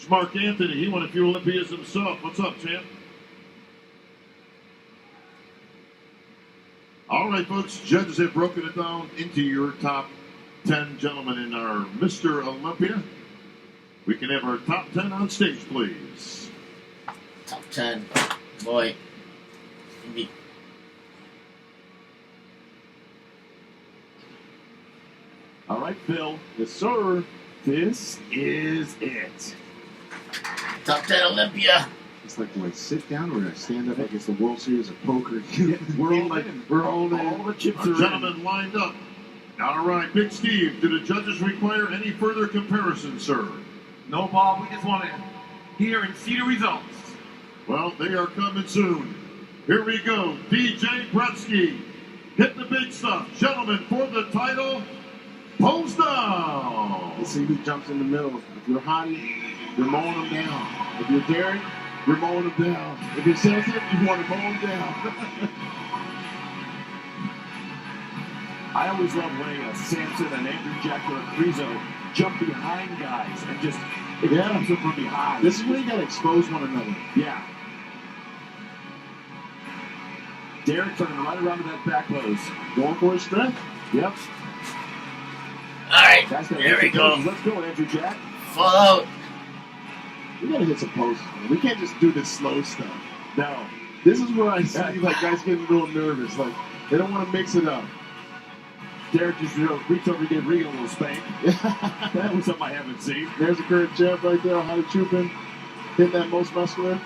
It's Mark Anthony. He won a few Olympias himself. What's up, champ? All right, folks. Judges have broken it down into your top 10 gentlemen in our Mr. Olympia. We can have our top 10 on stage, please. Top 10. Boy. All right, Phil. Yes, sir. This is it. Top 10 Olympia. It's like, do I sit down or do I stand up like it's the World Series of Poker? We're all in. We're all in. All the chips Our are gentlemen lined up. All right, Big Steve, do the judges require any further comparisons, sir? No, Bob. We just want to hear and see the results. Well, they are coming soon. Here we go. DJ Bretsky. Hit the big stuff. Gentlemen, for the title, pose down. Let's see who jumps in the middle. If you're Hottie, you're mowing them down. If you're Derek, you're mowing them down. If you're Samson, you want to mow them down. I always love when Samson and Andrew Jack or Rizzo jump behind guys and just it comes them from behind. This is where you got to expose one another. Yeah. Derek turning right around to that back pose. Going for his strength. Yep. Alright, That's there we go. Let's go, Andrew Jack. Full out. We got to hit some poses. We can't just do this slow stuff. No. This is where I see like guys getting a little nervous. Like they don't want to mix it up. Derek just reached over and gave Regan a little spank. That was something I haven't seen. There's a current champ right there. Hottie Chupin. Hit that most muscular.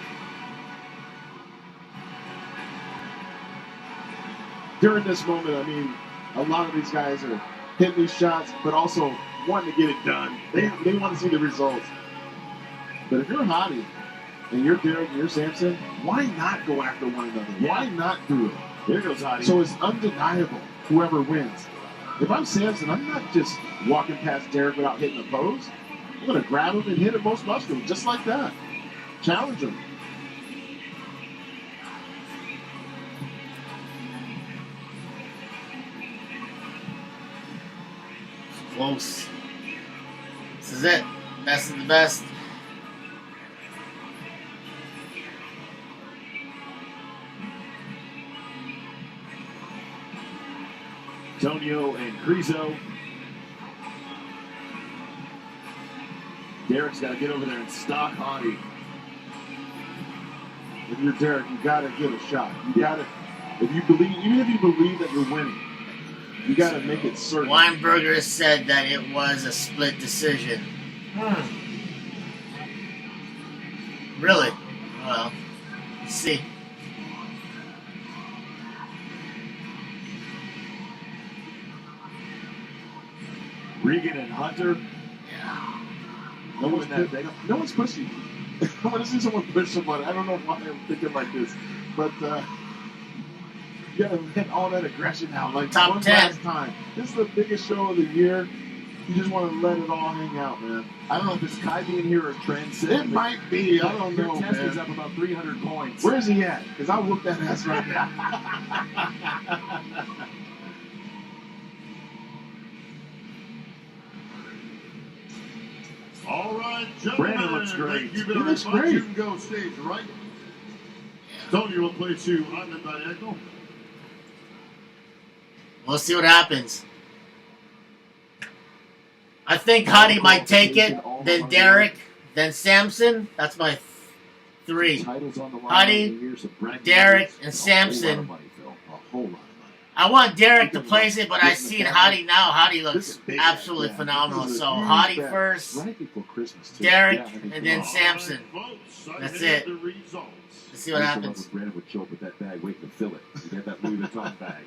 During this moment, I mean, a lot of these guys are hitting these shots, but also wanting to get it done. They want to see the results. But if you're Hottie and you're Derek and you're Samson, why not go after one another? Yeah. Why not do it? There goes Hottie. So it's undeniable whoever wins. If I'm Samson, I'm not just walking past Derek without hitting a pose. I'm going to grab him and hit him most muscular, just like that. Challenge him. Close. This is it. Best of the best. Antonio and Grizo. Derek's got to get over there and stop Hottie. If you're Derek, you got to get a shot. You got to, if you believe, even if you believe that you're winning, you got to make it certain. Weinberger said that it was a split decision. Really? Well, let's see. Regan and Hunter. Yeah. No one's pushing. I want to see someone push somebody. I don't know why I'm thinking like this, but you got to let all that aggression out. Like Top one 10. last time. This is the biggest show of the year. You just want to let it all hang out, man. I don't know if it's Kai being here or Transcend. It might be. I don't Your know, test is man. up about 300 points. Where's he at? Because I'll whoop that ass right now. All right, gentlemen. Brandon looks great. Thank you He very looks much. great. You can go stage right. Tony will place you on the diagonal. We'll see what happens. I think Hottie might take it, then Derek, then Samson. That's my three. Titles on the line. Hottie, Years of brand Derek, new and a Samson. whole lot of money, Phil. A whole lot of money. I want Derek to place it, but I see Hottie now. Hottie looks absolutely Yeah, phenomenal. this is a So huge Hottie bet. first, Right before Christmas, too. Derek, Yeah, I mean, and then come on. Samson. All right, folks, I That's have it. the results. Let's see what I used to love happens. when Brandon would show up with that bag waiting to fill it. He had that Louis Vuitton bag.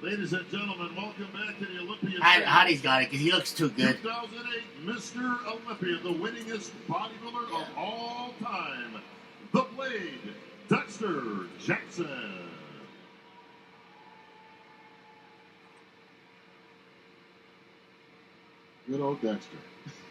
Ladies and gentlemen, welcome back to the Olympia. Hottie's got it because he looks too good. 2008 Mr. Olympia, the winningest bodybuilder of all time, the Blade, Dexter Jackson. Good old Dexter.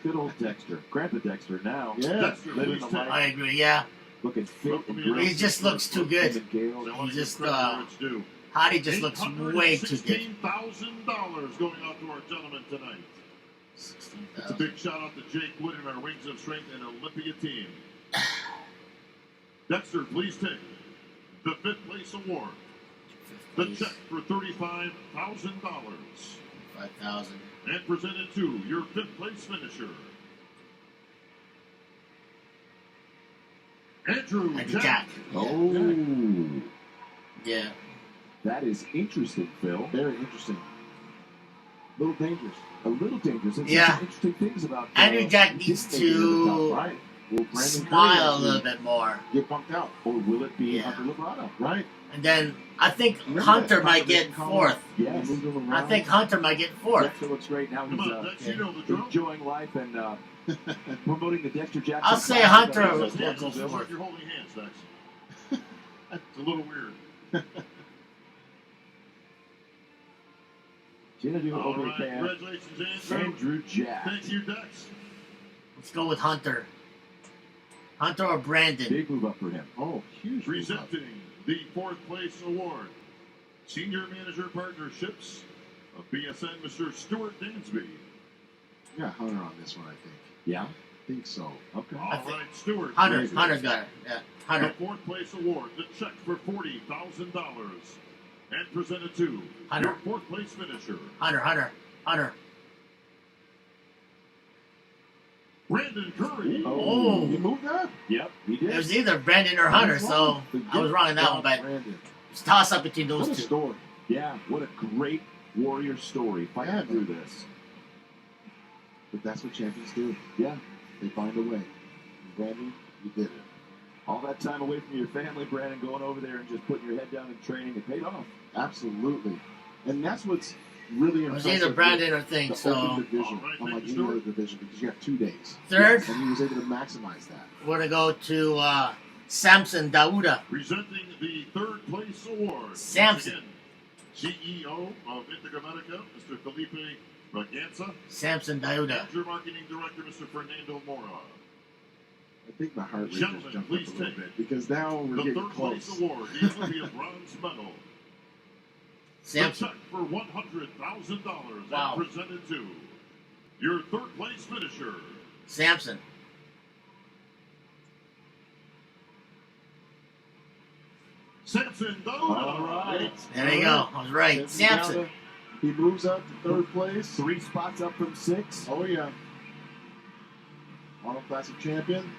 Good old Dexter. Grandpa Dexter now. Yeah. Dexter, living please the take. I agree. Yeah, Looking fit and He great. just looks too good. Him and Gale. I want He to just, give credit where it's due. Hottie just looks way too good. $16,000 going out to our gentlemen tonight. It's a big shout out to Jake Wood and our Wings of Strength and Olympia team. Dexter, please take the 5th place award. The check for $35,000. $5,000. And presented to your 5th place finisher, Andrew Jack. Oh. Yeah. That is interesting, Phil. Very interesting. A little dangerous. A little dangerous. And Yeah. some interesting things about Andrew Jack needs to Right. Will Brandon smile a Curry little bit more. get bumped out? Or will it be Yeah. Hunter Labrada? Right. And then I think Remember Hunter that might get conversation 4th. Yes. He moved him I around? think Hunter might get 4th. Dexter looks great now. Come He's on, Dex, you know the drill. enjoying life and promoting the Dexter Jackson. I'll say Classic. Hunter That's will what Hands, go it looks like fourth. you're holding hands, Dex. It's a little weird. Gina do All over right, can. congratulations, Andrew. Andrew Jack. Thank you, Dex. Let's go with Hunter. Hunter or Brandon. Big move up for him. Oh, huge. move up. Presenting the 4th place award, Senior Manager Partnerships of BSN, Mr. Stuart Dansby. We got Hunter on this one, I think. Yeah. I think so. Okay. All right, Stuart. Hunter's congratulations. got it. Yeah. The Hunter. 4th place award, the check for $40,000, and presented to Hunter. your 4th place finisher, Hunter. Brandon Curry. Oh. He moved up. Yep, he did. It was either Brandon or Hunter, so I was wrong on that one, but Brandon. it's a toss up between What those a two. story. Yeah, what a great Warrior story fighting Yeah, through man. this. But that's what champions do. Yeah, They find a way. And Brandon, you did it. all that time away from your family, Brandon, going over there and just putting your head down and training, it paid off. Absolutely. And that's what's really It was impressive. either Brandon or with Thing, the so open division, All right, unlike thank you, any other Stuart. division, because you have 2 days. third, And he was able to maximize that. we're going to go to Samson Dauda. Presenting the 3rd place award. Samson. Once again, CEO of Integramatica, Mr. Felipe Braganza. Samson Dauda. And your marketing director, Mr. Fernando Mora. I think my heart rate just Gentlemen, jumped please up a little take bit because now we're The getting 3rd close. place award, the Olympia Bronze Medal. The Samson. check for $100,000 Wow. and presented to your 3rd place finisher, Samson. Samson Dauda. All right. There you go. I was right. Samson. Dauda, he moves up to 3rd place. 3 spots up from 6. Oh, yeah. Arnold Classic champion.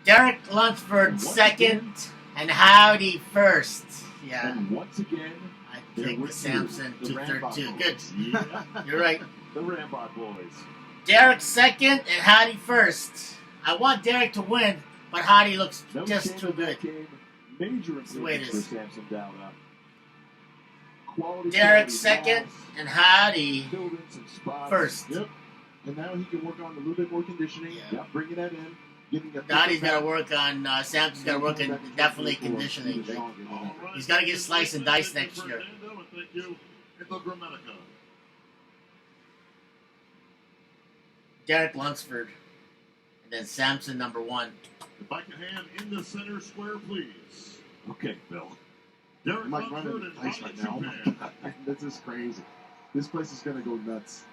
Derek Lunsford Once second, and Howdy first. Yeah, And once again, I there think were the two, Samson the to third Rambot two. boys. Good. yeah, You're right. the Rambot boys. Derek second and Howdy first. I want Derek to win, but Howdy looks No just change too in that good. game. Major the way it improvements for is. Samson Dauda. Quality. Derek quality second balls, and Howdy filled in some spots. first. Yep. And now he can work on a little bit more conditioning. Yeah. Yep. Bringing that in. Getting a Howdy's got to work on. Samson's got to work on definitely conditioning. All right, He's gotta get thank sliced you, and diced thank next you, year. Fernando, and thank you, Integramatica. Derek Lunsford, and then Samson number 1. If I can hand in the center square, please. Okay, Bill. Derek I'm like Lunsford running and the place Howdy right now. Oh my Japan. God. This is crazy. This place is going to go nuts.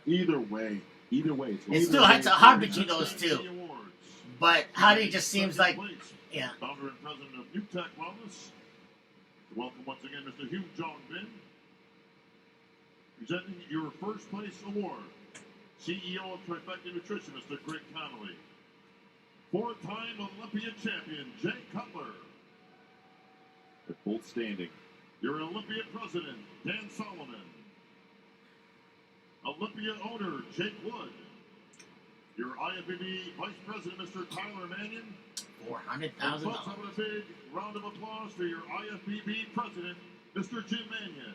Either way. Either way, It's either still way, it's hard it's between those two. The awards. But Howdy just seems like, Second place, yeah. Founder and president of New Tech Wellness. Welcome once again, Mr. Hugh Jong Bin. Presenting your 1st place award, CEO of Trifecta Nutrition, Mr. Greg Connolly. 4-time Olympia champion, Jay Cutler. They're both standing. Your Olympia president, Dan Solomon. Olympia owner, Jake Wood. Your IFBB vice president, Mr. Tyler Mannion. And $400,000. let's have a big round of applause for your IFBB president, Mr. Jim Mannion.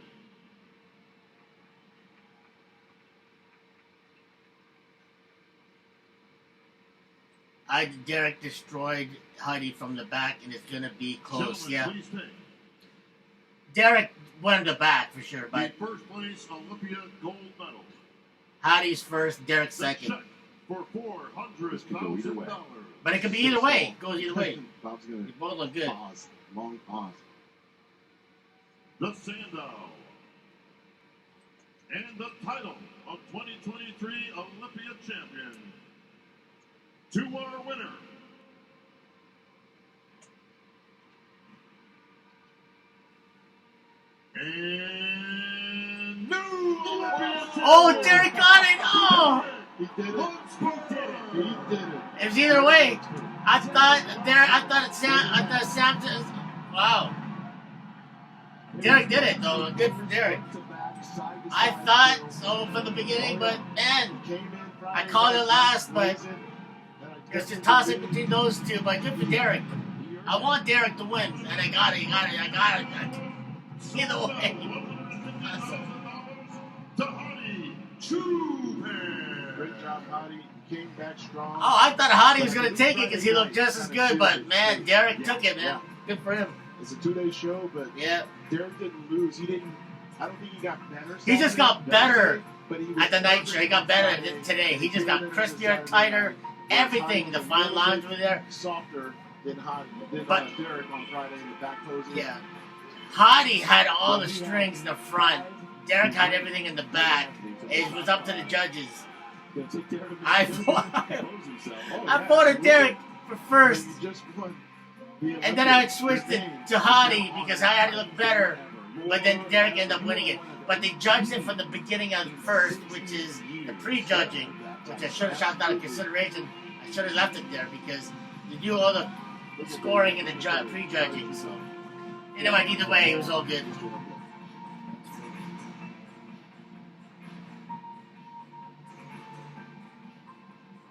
Derek destroyed Huddy from the back, and it's gonna be close. Gentlemen, Yeah, please take Derek went in the back for sure, the but first place Olympia gold medal. Huddy's first, Derek The second. check for This could go either way. $400,000. But it could be either way. It goes either way. Bob's going They to both look good. pause. Long pause. the Sandow. And the title of 2023 Olympia champion to our winner, and new Olympia Oh, Derek got it! Oh! He did it. Lunsford. He did it. It was either way. I thought Sam. Wow. Derek did it though. Good for Derek. I thought so from the beginning, but man, I called it last, but it's just tossing between those two. But good for Derek. I want Derek to win, and I got it. I got it. Either way. Great job, Hottie. Came back strong. Oh, I thought Hottie was going to take it because he looked just as good, but man, Derek took it, man. Good for him. It's a 2-day show, but Yeah. Derek didn't lose. He didn't. I don't think he got better. He just got better but he was at the night show. He got better than today. He just got crispier, tighter, everything. The fine lines were there. Softer than Hottie. Than But- Derek on Friday in the back closing. Yeah. Hottie had all the strings in the front. Derek had everything in the back. It was up to the judges. I voted Derek for first, and then I switched it to Hottie because I had to look better. But then Derek ended up winning it. But they judged it from the beginning of first, which is the pre-judging, which I should have shot out of consideration. I should have left it there because you do all the scoring and the pre-judging. So anyway, either way, it was all good.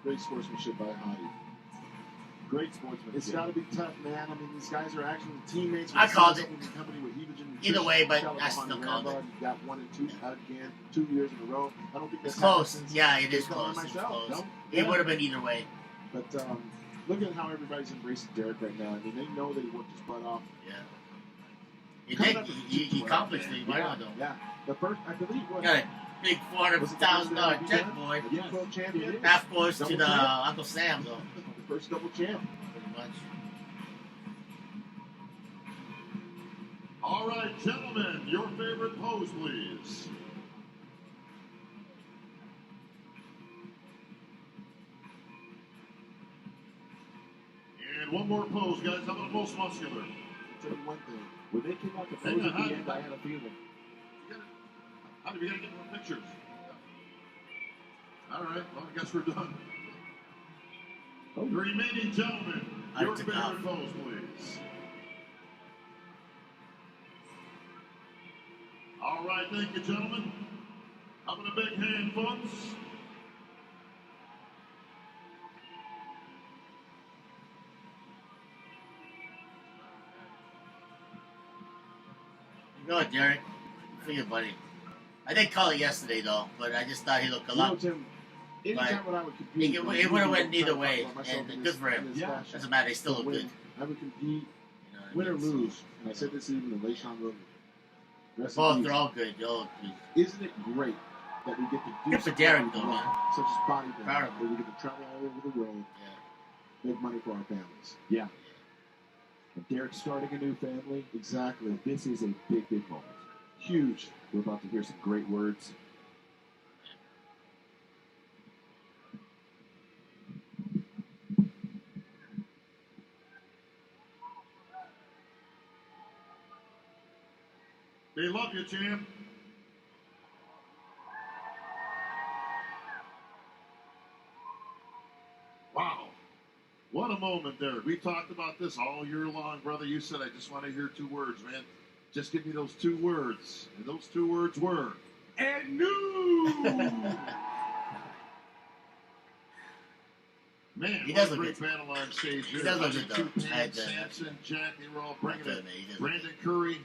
Great sportsmanship by Hottie. Great sportsmanship. It's got to be tough, man. I mean, these guys are actually teammates. I called it. Either way, but I still called it. You got 1 and 2 again, 2 years in a row. I don't think It's that's close. happened since Yeah, it is I've done close. It's myself. close. No? It Yeah. would have been either way. But look at how everybody's embracing Derek right now. I mean, they know that he worked his butt off. Yeah. He did. He accomplished it. Why not, though? Yeah. The first, I believe, what? Got a big $400,000 check, boy. The Super Bowl champion. Half goes to Double the champ. Uncle Sam, though. The first double champ. Pretty much. All right, gentlemen, your favorite pose, please. And one more pose, guys. How about the most muscular? I'll tell you one thing. When they came out to Hang pose on, at the end, I had a feeling. How do we gotta get more pictures? All right, well, I guess we're done. The remaining gentlemen, I your took favorite off. pose, please. All right, thank you, gentlemen. How about a big hand, folks? You know what, Derek? For you, buddy. I did call it yesterday, though, but I just thought he looked a You know, lot. Tim, anytime when I would compete, It would have went either way, and good for him. Yeah. Doesn't matter. He still looked good. I would compete, You know what I win or mean? So, lose. And I said this even to LaShawn Logan. Rest in both, peace. they're all good. They're all good. Isn't it great that we get to do Good for something Derek, we though, love, man. such as bodybuilding, Proud of him. where we get to travel all over the world, Yeah. make money for our families. Yeah. And Derek's starting a new family. Exactly. This is a big, big moment. Huge. We're about to hear some great words. They love you, champ. Wow. What a moment there. We talked about this all year long, brother. You said, I just want to hear 2 words, man. Just give me those 2 words. And those 2 words were, and new! Man, He what does a look great good. battle on stage here. He does look good, though. Two I teams, Samson, Jack, they were all bringing it. He does look Brandon Curry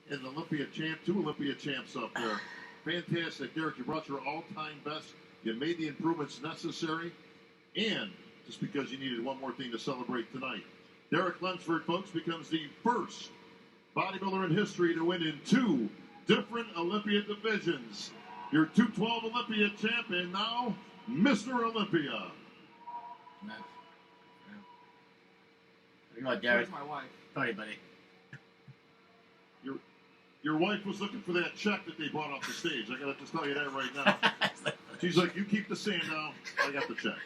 is Olympia champ, 2 Olympia champs up there. Fantastic, Derek. You brought your all-time best. You made the improvements necessary. And just because you needed one more thing to celebrate tonight, Derek Lunsford, folks, becomes the first bodybuilder in history to win in 2 different Olympia divisions. Your 212 Olympia champ, and now Mr. Olympia. Nice. Yeah. You know what, Derek? Where's my wife? Sorry, buddy. Your wife was looking for that check that they brought off the stage. I gotta just tell you that right now. She's like, you keep the sand down. I got the check.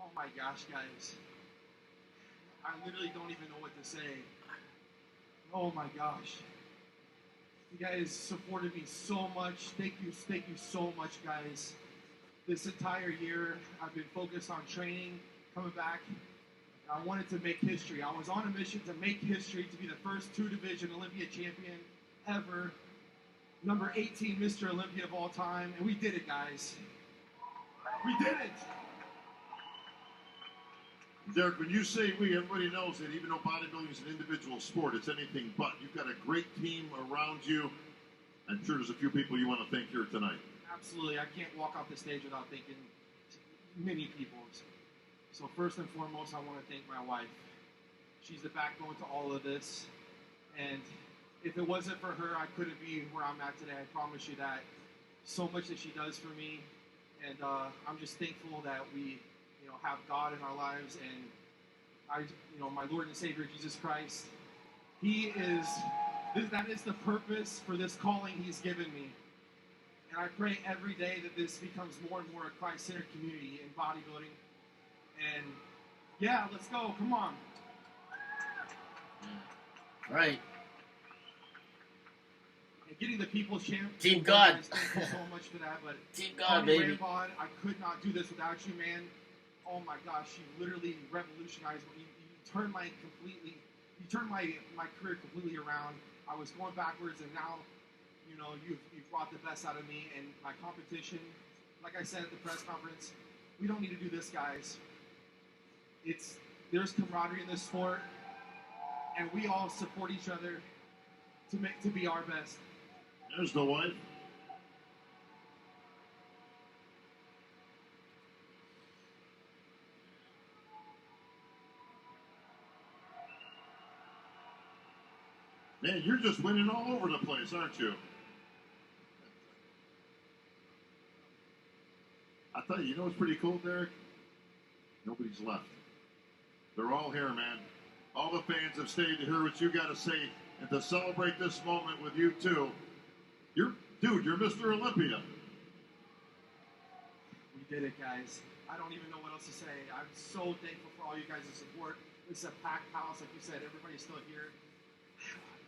Oh my gosh, guys. I literally don't even know what to say. Oh my gosh. You guys supported me so much. Thank you so much, guys. This entire year, I've been focused on training, coming back. I wanted to make history. I was on a mission to make history, to be the first two-division Olympia champion ever. Number 18 Mr. Olympia of all time. And we did it, guys. We did it. Derek, when you say we, everybody knows that even though bodybuilding is an individual sport, it's anything but. You've got a great team around you. I'm sure there's a few people you want to thank here tonight. Absolutely. I can't walk off the stage without thanking many people. So first and foremost, I want to thank my wife. She's the backbone to all of this. And if it wasn't for her, I couldn't be where I'm at today. I promise you that. So much that she does for me. And I'm just thankful that we have God in our lives, and my Lord and Savior Jesus Christ. That is the purpose for this calling He's given me. And I pray every day that this becomes more and more a Christ-centered community in bodybuilding. And yeah, let's go. Come on. Right. And getting the People's Champ. Team God. Thank you so much for that. But Team God, baby. Rambon, I could not do this without you, man. Oh my gosh, you literally revolutionized me. You turned my career completely around. I was going backwards, and now, you've brought the best out of me. And my competition, like I said at the press conference, we don't need to do this, guys. There's camaraderie in this sport, and we all support each other to be our best. There's the wife. Man, you're just winning all over the place, aren't you? I tell you, what's pretty cool, Derek? Nobody's left. They're all here, man. All the fans have stayed to hear what you got to say and to celebrate this moment with you, too. You're Mr. Olympia. We did it, guys. I don't even know what else to say. I'm so thankful for all you guys' support. It's a packed house, like you said. Everybody's still here.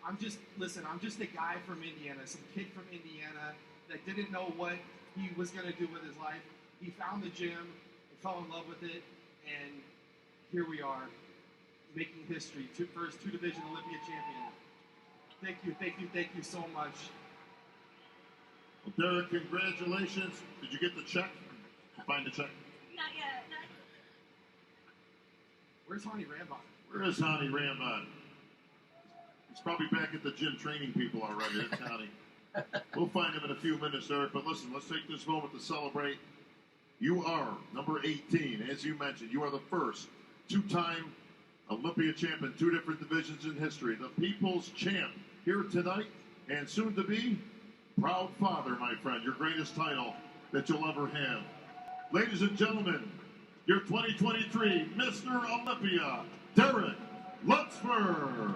I'm just a guy from Indiana, some kid from Indiana that didn't know what he was going to do with his life. He found the gym and fell in love with it, and here we are, making history. First two-division Olympia champion. Thank you so much. Well, Derek, congratulations. Did you get the check? Did you find the check? Not yet. Where's Honey Rambon? Where is Honey Rambon? He's probably back at the gym training people already. That's Honey. We'll find him in a few minutes, Derek. But listen, let's take this moment to celebrate. You are number 18. As you mentioned, you are the first two-time Olympia champ in two different divisions in history. The People's Champ here tonight, and soon to be proud father, my friend. Your greatest title that you'll ever have. Ladies and gentlemen, your 2023 Mr. Olympia, Derek Lunsford.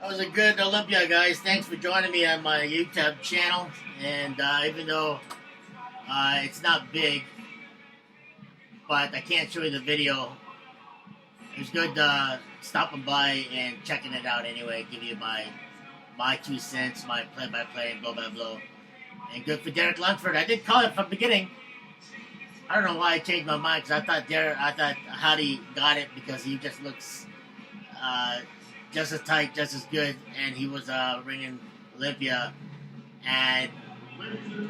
That was a good Olympia, guys. Thanks for joining me on my YouTube channel. And even though it's not big, but I can't show you the video, it was good stopping by and checking it out anyway. Give you my 2 cents, my play-by-play, and blow-by-blow. And good for Derek Lunsford. I did call it from the beginning. I don't know why I changed my mind, because I thought Howdy got it because he just looks just as tight, just as good, and he was ringing Olympia. And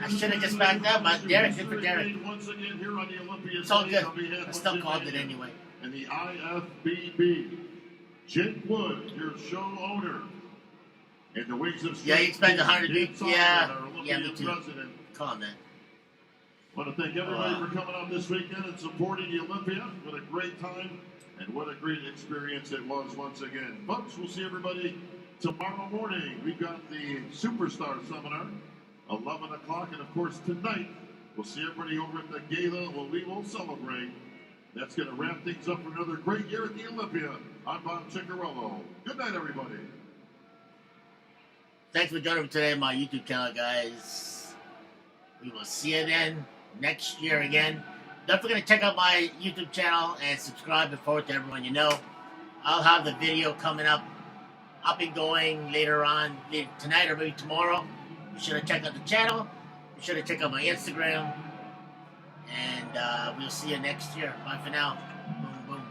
I should have just backed up, but Derek, good for Derek. Once again here on the Olympia It's all good. stage, I still called it anyway. And the IFBB, Jake Wood, your show owner, and the Wings of State. Yeah, you expect 100 Jake people. Yeah, Olympia me too. President. Call him that. I want to thank everybody for coming out this weekend and supporting the Olympia. What a great time and what a great experience it was once again. Folks, we'll see everybody tomorrow morning. We've got the Superstar Seminar, 11 o'clock. And, of course, tonight we'll see everybody over at the gala where we will celebrate That's going to wrap things up for another great year at the Olympia. I'm Bob Ciccarello. Good night, everybody. Thanks for joining me today on my YouTube channel, guys. We will see you then next year again. Don't forget to check out my YouTube channel and subscribe and forward to everyone you know. I'll have the video coming up and going later on tonight or maybe tomorrow. Be sure to check out the channel. Be sure to check out my Instagram. And we'll see you next year. Bye for now. Boom, boom.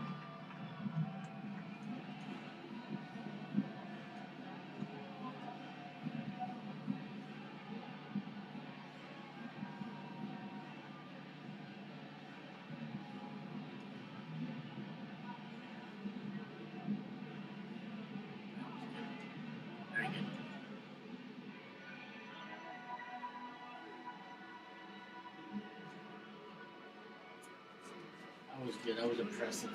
Very good. That was good. That was impressive.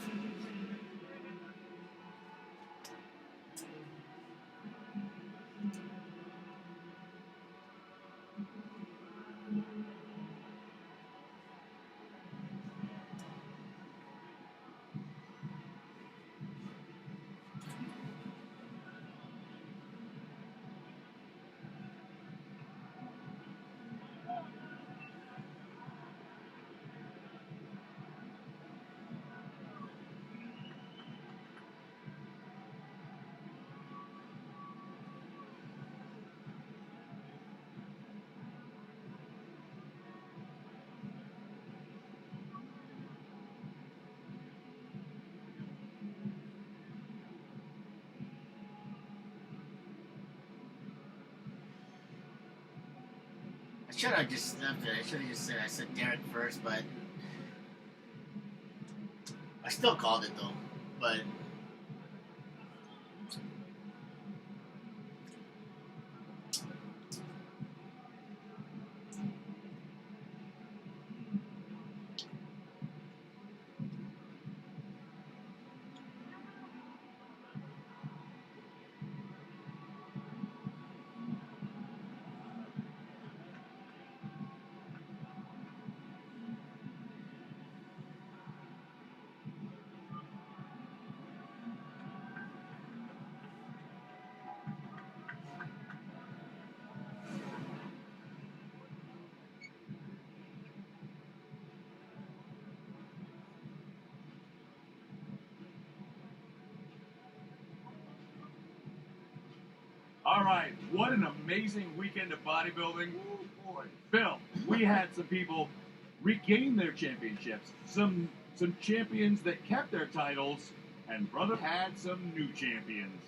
I should have just left it. I should have just said I said Derek first, but I still called it though. But All right, what an amazing weekend of bodybuilding. Oh boy. Phil, we had some people regain their championships, some champions that kept their titles, and brother had some new champions.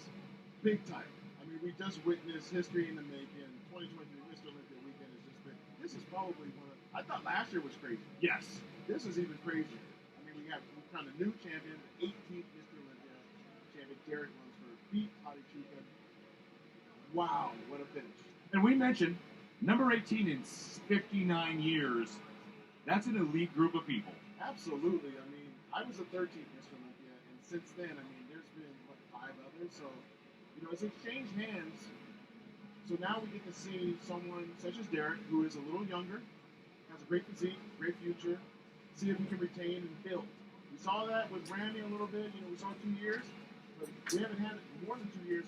Big time. I mean, we just witnessed history in the making. 2023 Mr. Olympia weekend has just been, this is probably one of, I thought last year was crazy. Yes. This is even crazier. I mean, we found a new champion, 18th Mr. Olympia champion, Derek Lunsford, beat Hadi Chuka. Wow, what a finish. And we mentioned number 18 in 59 years. That's an elite group of people. Absolutely. I mean, I was the 13th Mr. Olympia, and since then, I mean, there's been, 5 others? So, it's exchanged hands. So now we get to see someone such as Derek, who is a little younger, has a great physique, great future, see if he can retain and build. We saw that with Randy a little bit. We saw 2 years, but we haven't had it more than 2 years.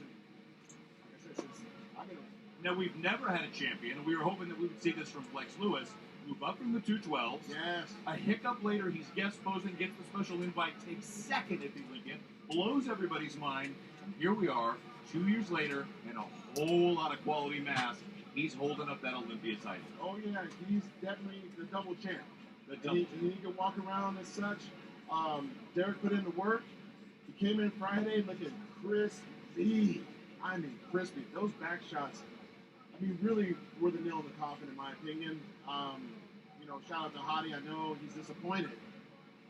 Now, we've never had a champion, and we were hoping that we would see this from Flex Lewis, move up from the 212s. Yes. A hiccup later, he's guest posing, gets the special invite, takes second at the Olympia, blows everybody's mind. And here we are, 2 years later, and a whole lot of quality mass. He's holding up that Olympia title. Oh, yeah, he's definitely the double champ. And he can walk around as such. Derek put in the work. He came in Friday looking crispy. I mean, crispy. Those back shots, really were the nail in the coffin, in my opinion. Shout out to Hadi. I know he's disappointed.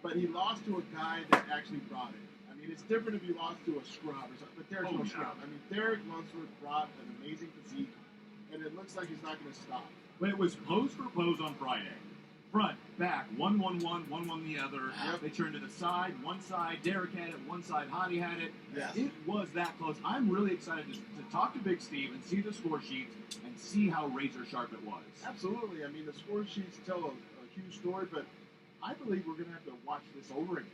But he lost to a guy that actually brought it. It's different if you lost to a scrub or something, but Derek's no scrub. Derek Lunsford brought an amazing physique, and it looks like he's not going to stop. But it was pose for pose on Friday. Front, back, one the other. Yep. They turned to the side, one side, Derek had it, one side, Hadi had it. Yes. It was that close. I'm really excited to talk to Big Steve and see the score sheets and see how razor sharp it was. Absolutely. The score sheets tell a huge story, but I believe we're going to have to watch this over again.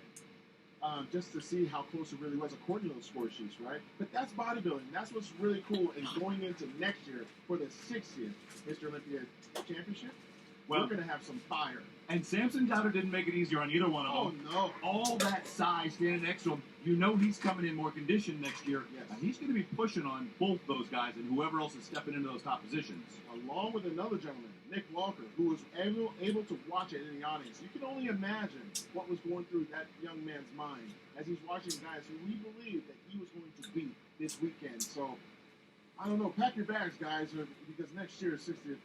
Just to see how close it really was according to those score sheets, right? But that's bodybuilding. That's what's really cool. And going into next year for the 60th Mr. Olympia Championship, we're going to have some fire. And Samson Dowder didn't make it easier on either one of them. Oh, no. All that size standing next to him, you know he's coming in more conditioned next year. Yes. And he's going to be pushing on both those guys and whoever else is stepping into those top positions. Along with another gentleman, Nick Walker, who was able to watch it in the audience. You can only imagine what was going through that young man's mind as he's watching guys who we believed that he was going to beat this weekend. So, I don't know. Pack your bags, guys, because next year is 60th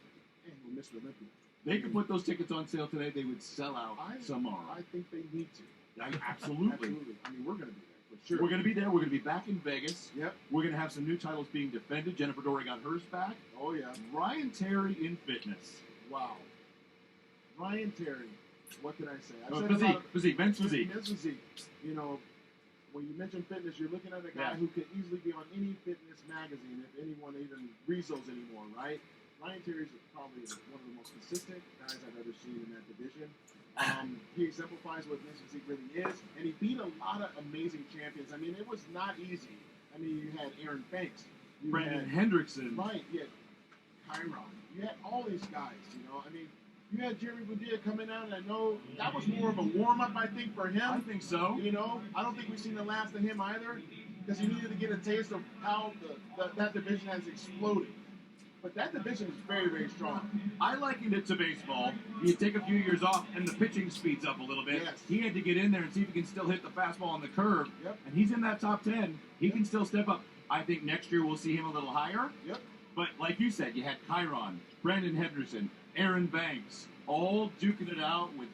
annual Mr. Olympia. They could put those tickets on sale today. They would sell out tomorrow. I think they need to. Absolutely. Absolutely. I mean, we're going to be there for sure. We're going to be there. We're going to be back in Vegas. Yep. We're going to have some new titles being defended. Jennifer Dory got hers back. Oh, yeah. Ryan Terry in fitness. Wow. Ryan Terry. What can I say? Physique. Men's physique. Men's physique. You know, when you mention fitness, you're looking at a guy who could easily be on any fitness magazine, if anyone even reads those anymore, right? Ryan Terry's probably one of the most consistent guys I've ever seen in that division. He exemplifies what men's physique really is, and he beat a lot of amazing champions. I mean, it was not easy. I mean, you had Aaron Banks. Brandon Hendrickson. Right, you had Chiron. You had all these guys, you know. I mean, you had Jerry Bonilla coming out, and I know that was more of a warm-up, I think, for him. I think so. You know, I don't think we've seen the last of him either, because he needed to get a taste of how that division has exploded. But that division is very, very strong. I likened it to baseball. You take a few years off, and the pitching speeds up a little bit. Yes. He had to get in there and see if he can still hit the fastball on the curve. Yep. And he's in that top 10. He can still step up. I think next year we'll see him a little higher. Yep. But like you said, you had Chiron, Brandon Henderson, Aaron Banks, all duking it out with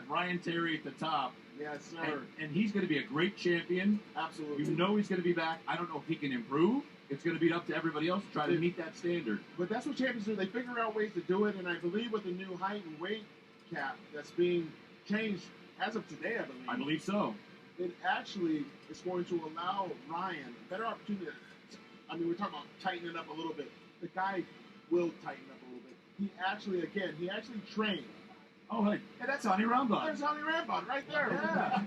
Ryan Terry at the top. Yes, sir. And he's going to be a great champion. Absolutely. You know he's going to be back. I don't know if he can improve. It's going to be up to everybody else to try to meet that standard. But that's what champions do. They figure out ways to do it, and I believe with the new height and weight cap that's being changed as of today, I believe so. It actually is going to allow Ryan a better opportunity. I mean, we're talking about tightening up a little bit. The guy will tighten up a little bit. He actually trained. Oh, hey, that's Honey Rambod. There's Honey Rambod right there. Yeah.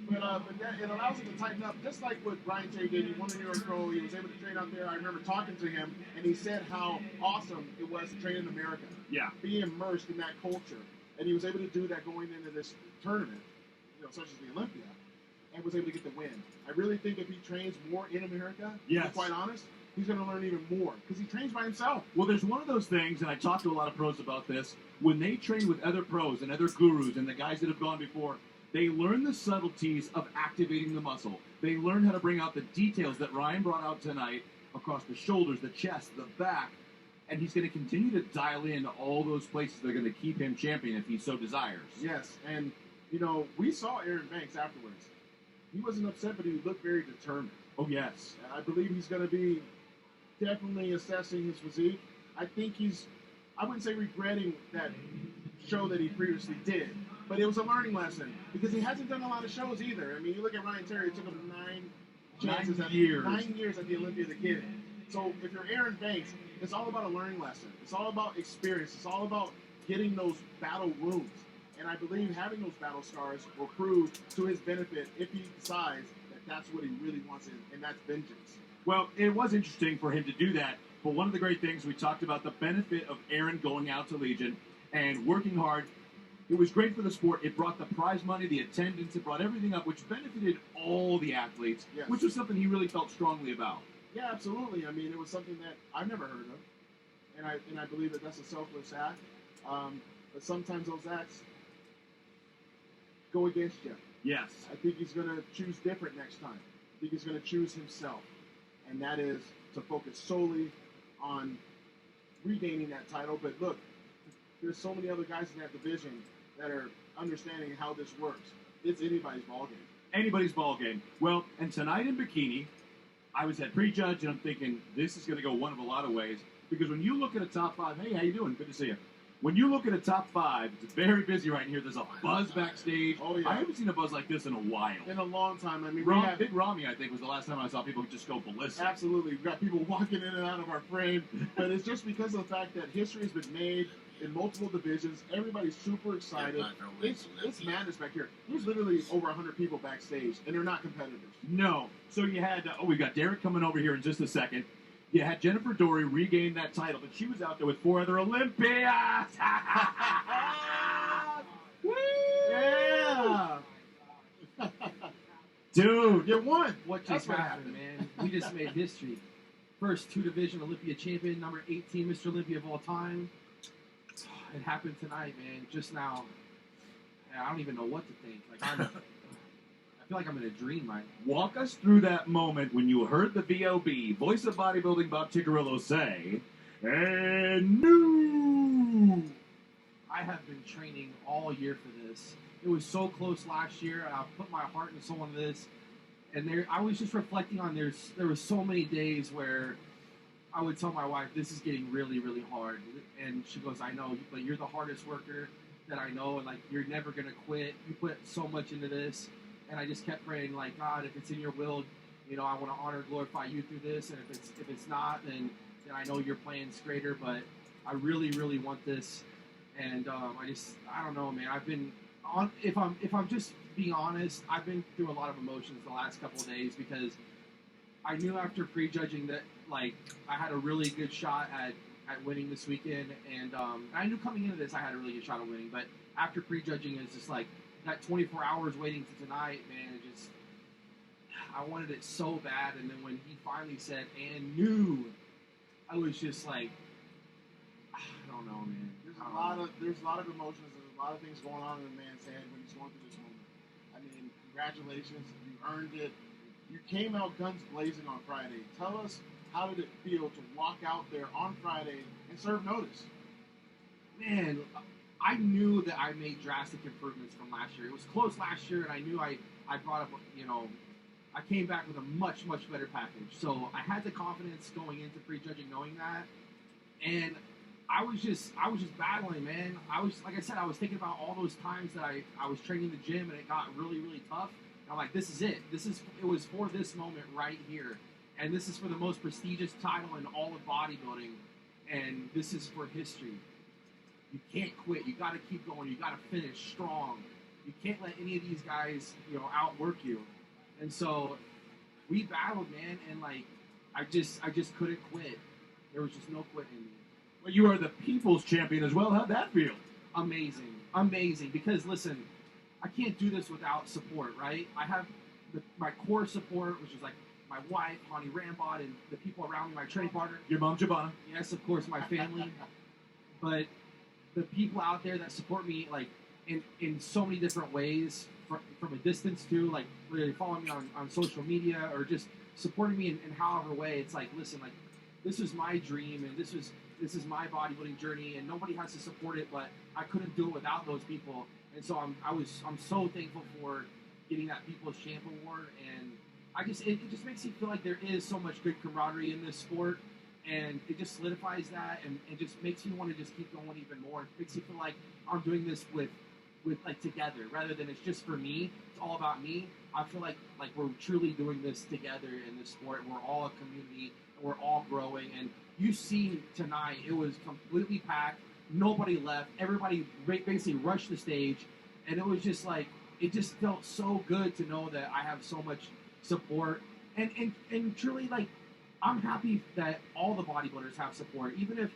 But it allows him to tighten up, just like what Ryan Terry did. He won the New York Pro. He was able to train out there. I remember talking to him, and he said how awesome it was to train in America. Yeah. Be immersed in that culture. And he was able to do that going into this tournament, such as the Olympia, and was able to get the win. I really think if he trains more in America, to be quite honest, he's going to learn even more because he trains by himself. Well, there's one of those things, and I talked to a lot of pros about this, when they train with other pros and other gurus and the guys that have gone before, they learn the subtleties of activating the muscle. They learn how to bring out the details that Ryan brought out tonight across the shoulders, the chest, the back, and he's going to continue to dial in all those places that are going to keep him champion if he so desires. Yes, and, we saw Aaron Banks afterwards. He wasn't upset, but he looked very determined. Oh, yes. I believe he's going to be definitely assessing his physique. I think I wouldn't say regretting that show that he previously did, but it was a learning lesson because he hasn't done a lot of shows either. I mean, you look at Ryan Terry, it took him 9 years at the Olympia to get it. So if you're Aaron Banks, it's all about a learning lesson. It's all about experience. It's all about getting those battle wounds. And I believe having those battle scars will prove to his benefit if he decides that that's what he really wants, and that's vengeance. Well, it was interesting for him to do that, but one of the great things we talked about, the benefit of Aaron going out to Legion and working hard. It was great for the sport. It brought the prize money, the attendance, it brought everything up, which benefited all the athletes, which was something he really felt strongly about. Yeah, absolutely. I mean, it was something that I've never heard of, and I believe that that's a selfless act. But sometimes those acts go against you. Yes. I think he's going to choose different next time. I think he's going to choose himself, and that is to focus solely on regaining that title. But look, there's so many other guys in that division that are understanding how this works. It's anybody's ballgame. Anybody's ballgame. Well, and tonight in bikini, I was at prejudge, and I'm thinking this is going to go one of a lot of ways. Because when you look at a top five, hey, how you doing? Good to see you. When you look at a top five, it's very busy right here. There's a buzz backstage. Oh, yeah. I haven't seen a buzz like this in a while. In a long time. I mean, Big Rami, I think, was the last time I saw people just go ballistic. Absolutely. We've got people walking in and out of our frame. But it's just because of the fact that history has been made. in multiple divisions. Everybody's super excited. It's madness back here. There's literally over 100 people backstage, and they're not competitors. No. So you had, we got Derek coming over here in just a second. You had Jennifer Dory regain that title, but she was out there with 4 other Olympians. Yeah. Dude, You won. What That's just what happened, man? We just made history. First 2-division Olympia champion, number 18 Mr. Olympia of all time. It happened tonight, man. Just now. I don't even know what to think. Like I feel like I'm in a dream right now. walk us through that moment when you heard the VOB, voice of bodybuilding Bob Ciccarello, say, and new. I have been training all year for this. It was so close last year. I put my heart and soul into this. And I was just reflecting on there were so many days where I would tell my wife, this is getting really, really hard. And she goes, I know, but you're the hardest worker that I know. And, like, you're never going to quit. You put so much into this. And I just kept praying, like, God, if it's in your will, I want to honor and glorify you through this. And if it's not, then I know your plan's greater. But I really, really want this. And I don't know, man. I've been on. If I'm just being honest, I've been through a lot of emotions the last couple of days because I knew after prejudging that, like, I had a really good shot at winning this weekend, and I knew coming into this I had a really good shot at winning. But after prejudging, it's just like that 24 hours waiting to tonight, man. I wanted it so bad, and then when he finally said "and new," I was just like, I don't know, man. There's a lot of emotions. There's a lot of things going on in a man's head when he's going through this moment. I mean, congratulations, you earned it. You came out guns blazing on Friday. Tell us, how did it feel to walk out there on Friday and serve notice? Man, I knew that I made drastic improvements from last year. It was close last year, and I knew I brought up, I came back with a much, much better package. So I had the confidence going into prejudging, knowing that, and I was just battling, man. Like I said, I was thinking about all those times that I was training in the gym and it got really, really tough. And I'm like, this is it. It was for this moment right here. And this is for the most prestigious title in all of bodybuilding. And this is for history. You can't quit. You got to keep going. You got to finish strong. You can't let any of these guys, outwork you. And so we battled, man. And, like, I just couldn't quit. There was just no quitting in me. Well, you are the people's champion as well. How'd that feel? Amazing. Because listen, I can't do this without support, right? I have my core support, which is like my wife, Honey Rambod, and the people around me, my training partner. Your mom, Jabana. Yes, of course, my family. But the people out there that support me, like, in so many different ways, from a distance too, like, really following me on social media or just supporting me in however way. It's like, listen, like, this is my dream, and this is my bodybuilding journey, and nobody has to support it, but I couldn't do it without those people. And so I'm so thankful for getting that People's Champ Award, and it just makes me feel like there is so much good camaraderie in this sport, and it just solidifies that, and it just makes me want to just keep going even more. It makes me feel like I'm doing this with like together, rather than it's just for me. It's all about me. I feel like we're truly doing this together in this sport. We're all a community, and we're all growing. And you see tonight, it was completely packed. Nobody left. Everybody basically rushed the stage, and it was just like, it just felt so good to know that I have so much support, and truly, like, I'm happy that all the bodybuilders have support, even if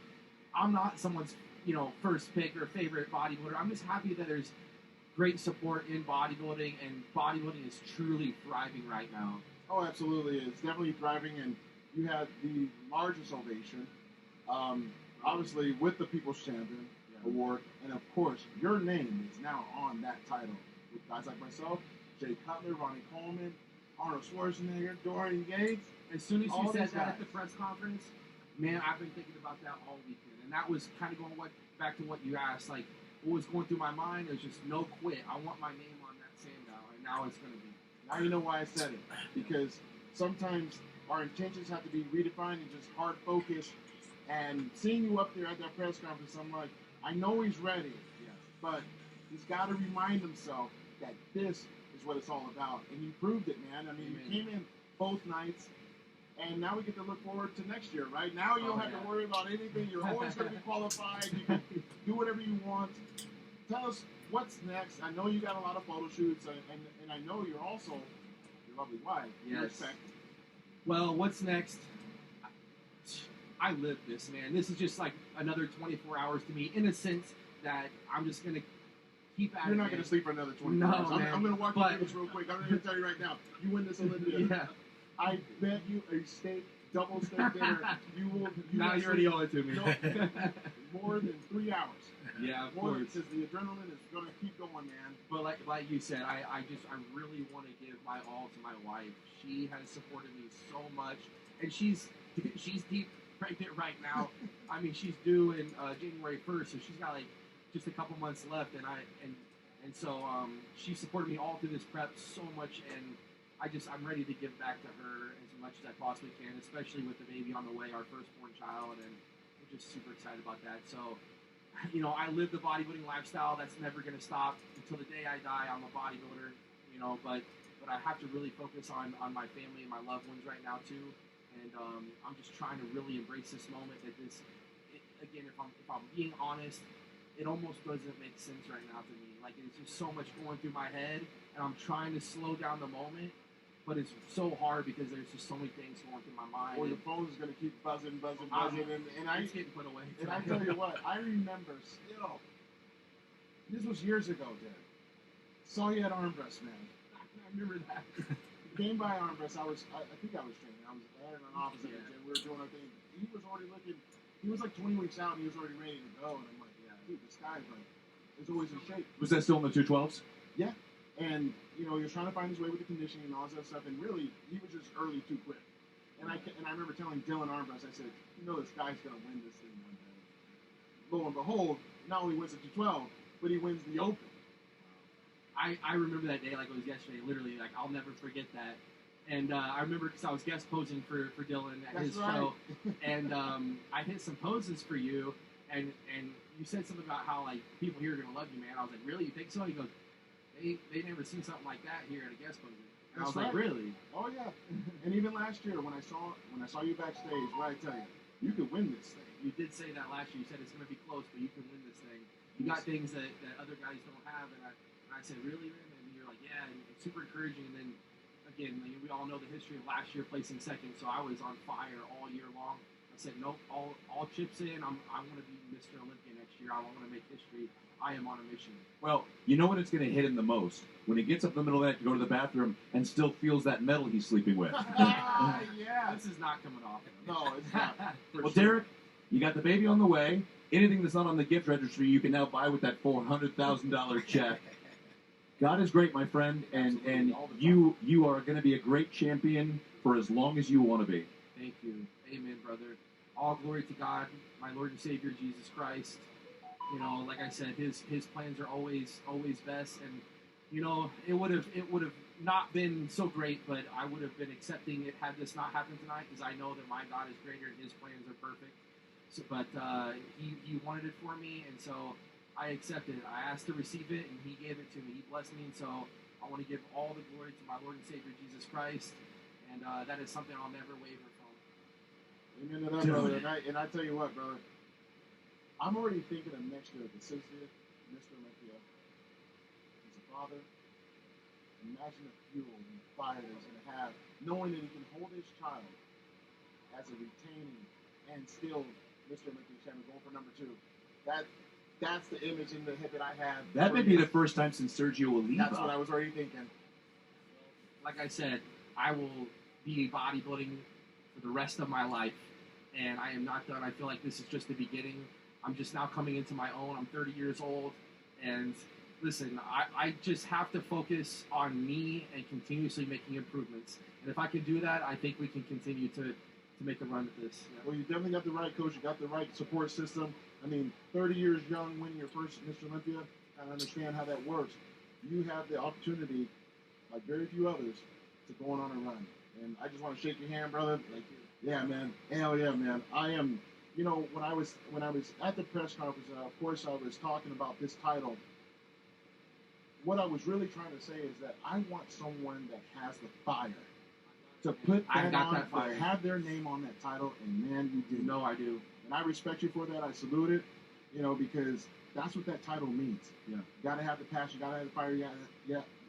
I'm not someone's first pick or favorite bodybuilder. I'm just happy that there's great support in bodybuilding, and bodybuilding is truly thriving right now. Oh, absolutely, it's definitely thriving, and you had the largest ovation, obviously with the People's Champion Award, and of course, your name is now on that title with guys like myself, Jay Cutler, Ronnie Coleman, Arnold Schwarzenegger, Dorian Yates. As soon as you all said these that guys. at the press conference, man, I've been thinking about that all weekend, and that was kind of going back to what you asked, like, what was going through my mind. It was just no quit. I want my name on that Sandow, and now it's going to be. Now you know why I said it, because sometimes our intentions have to be redefined and just hard focused. And seeing you up there at that press conference, I'm like, I know he's ready, but he's got to remind himself that this is what it's all about. And you proved it, man. I mean, you came in both nights, And now we get to look forward to next year, right? Now you don't have to worry about anything. You're always going to be qualified. You can do whatever you want. Tell us what's next. I know you got a lot of photo shoots, and I know you're also your lovely wife. Yes. Well, what's next? I live this, man. This is just like another 24 hours to me, in a sense that I'm just going to keep at it. You're not going to sleep for another 24 hours. I'm going to walk you through this real quick. I'm going to tell you right now. You win this Olympia. Yeah. I bet you a double steak dinner. You now you already owe it to me. More than 3 hours. Yeah, of course. Because the adrenaline is going to keep going, man. But like you said, I really want to give my all to my wife. She has supported me so much, and she's deep pregnant right now. I mean, she's due in January 1st, so she's got like just a couple months left, and so she supported me all through this prep so much, and I'm ready to give back to her as much as I possibly can, especially with the baby on the way, our firstborn child, and we're just super excited about that. So, you know, I live the bodybuilding lifestyle. That's never going to stop until the day I die. I'm a bodybuilder, you know, but I have to really focus on my family and my loved ones right now too. And I'm just trying to really embrace this moment. That again, if I'm being honest, it almost doesn't make sense right now to me. Like, it's just so much going through my head, and I'm trying to slow down the moment. But it's so hard because there's just so many things going through my mind. Or your phone is going to keep buzzing, and it's getting put away. And I tell you what, I remember still, this was years ago, Derek. Saw you at arm rest, man. I remember that. Came by arm rest. I think I was training. I was at an office at the gym. We were doing our thing. He was already looking. He was like 20 weeks out, and he was already ready to go. And I'm like, yeah, dude, this guy's like, is always in shape. Was that still in the 212s? Yeah. And, you know, he was trying to find his way with the conditioning and all that stuff, and really, he was just early too quick. And I remember telling Dylan Armbrust, I said, you know, this guy's going to win this thing one day. Lo and behold, not only wins the 212, but he wins the Open. I remember that day like it was yesterday. Literally, like, I'll never forget that. And I remember because I was guest posing for Dylan at his show, and I hit some poses for you, and you said something about how, like, people here are going to love you, man. I was like, really? You think so? He goes, they never seen something like that here at a guest posing. And I was like, really? Oh, yeah. And even last year when I saw you backstage, what I tell you, you could win this thing. You did say that last year. You said it's going to be close, but you can win this thing. You got things that other guys don't have, and I said, really, man? And you're like, yeah, and it's super encouraging. And then, again, we all know the history of last year placing second, so I was on fire all year long. I said, nope, all chips in. I'm going to be Mr. Olympia next year. I want to make history. I am on a mission. Well, you know when it's going to hit him the most? When he gets up in the middle of the night to go to the bathroom and still feels that metal he's sleeping with. Yeah. This is not coming off. No, it's not. Well, sure. Derek, you got the baby on the way. Anything that's not on the gift registry, you can now buy with that $400,000 check. God is great, my friend, and you are going to be a great champion for as long as you want to be. Thank you. Amen, brother. All glory to God, my Lord and Savior, Jesus Christ. You know, like I said, his plans are always best, and you know, it would have not been so great, but I would have been accepting it had this not happened tonight, because I know that my God is greater and His plans are perfect. So, but he wanted it for me, and so I accepted it. I asked to receive it, and He gave it to me. He blessed me, and so I want to give all the glory to my Lord and Savior Jesus Christ, and that is something I'll never waver from. Amen to that, brother. And I tell you what, brother. I'm already thinking of next year, the 60th Mr. Olympia. As a father, imagine the fuel and fire that he's going to have, knowing that he can hold his child as a retaining and still Mr. Olympia champion, going for number 2. That's the image in the head that I have. That may be the first time since Sergio Oliva. That's what I was already thinking. Like I said, I will be bodybuilding for the rest of my life, and I am not done. I feel like this is just the beginning. I'm just now coming into my own. I'm 30 years old, and listen, I just have to focus on me and continuously making improvements. And if I can do that, I think we can continue to make a run at this. Yeah. Well, you definitely got the right coach. You got the right support system. I mean, 30 years young, winning your first Mr. Olympia, I understand how that works. You have the opportunity, like very few others, to go on a run. And I just want to shake your hand, brother. Thank you. Yeah, man. Hell yeah, man. I am. You know, when I was at the press conference, of course, I was talking about this title. What I was really trying to say is that I want someone that has the fire. to put I that got on, that fire. to have their name on that title, and man, you did. No, I do. And I respect you for that. I salute it, because that's what that title means. Yeah. You gotta have the passion, gotta have the fire,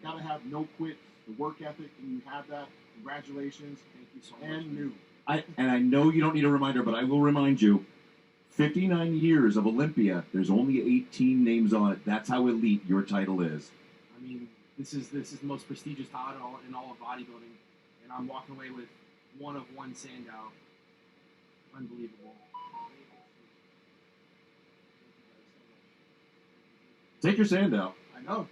gotta have no quit, the work ethic, and you have that. Congratulations. Thank you so much. And new. And I know you don't need a reminder, but I will remind you, 59 years of Olympia, there's only 18 names on it. That's how elite your title is. I mean, this is the most prestigious title in all of bodybuilding, and I'm walking away with one of one Sandow. Unbelievable. Take your sand out. I know.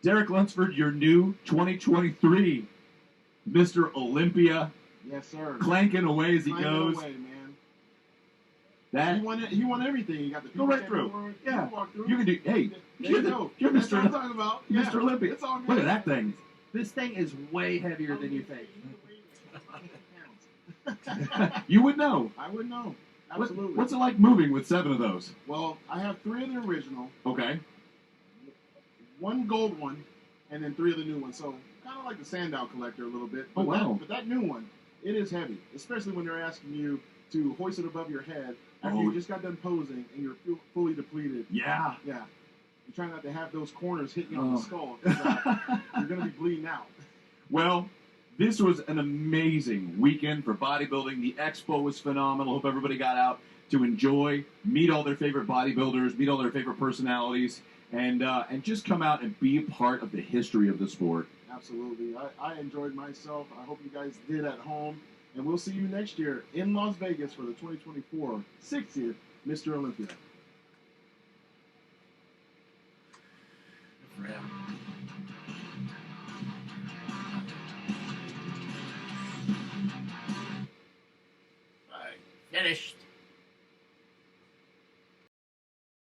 Derek Lunsford, your new 2023 Mr. Olympia, Yes, sir. clanking away as he Clanking goes. away, man. That He won everything. You got the Go right People through. Award, Yeah. you walk through. You can do. Hey, There you're, you the, go. you're That's Mr. what I'm talking about. Yeah. Mr. Olympia. It's all good. Look at that thing. This thing is way heavier than you think. You would know. I would know. What- Absolutely. what's it like moving with 7 of those? Well, I have 3 of the original, Okay. 1 gold one, and then 3 of the new ones. So kind of like the Sandow collector a little bit. Oh, But wow. But that new one, it is heavy, especially when they're asking you to hoist it above your head after Oh. you just got done posing and you're fully depleted. Yeah. Yeah. You're trying not to have those corners hit you on Oh. the skull. 'Cause, you're going to be bleeding out. Well, this was an amazing weekend for bodybuilding. The expo was phenomenal. Hope everybody got out to enjoy, meet all their favorite bodybuilders, meet all their favorite personalities, and just come out and be a part of the history of the sport. Absolutely. I enjoyed myself. I hope you guys did at home. And we'll see you next year in Las Vegas for the 2024 60th Mr. Olympia.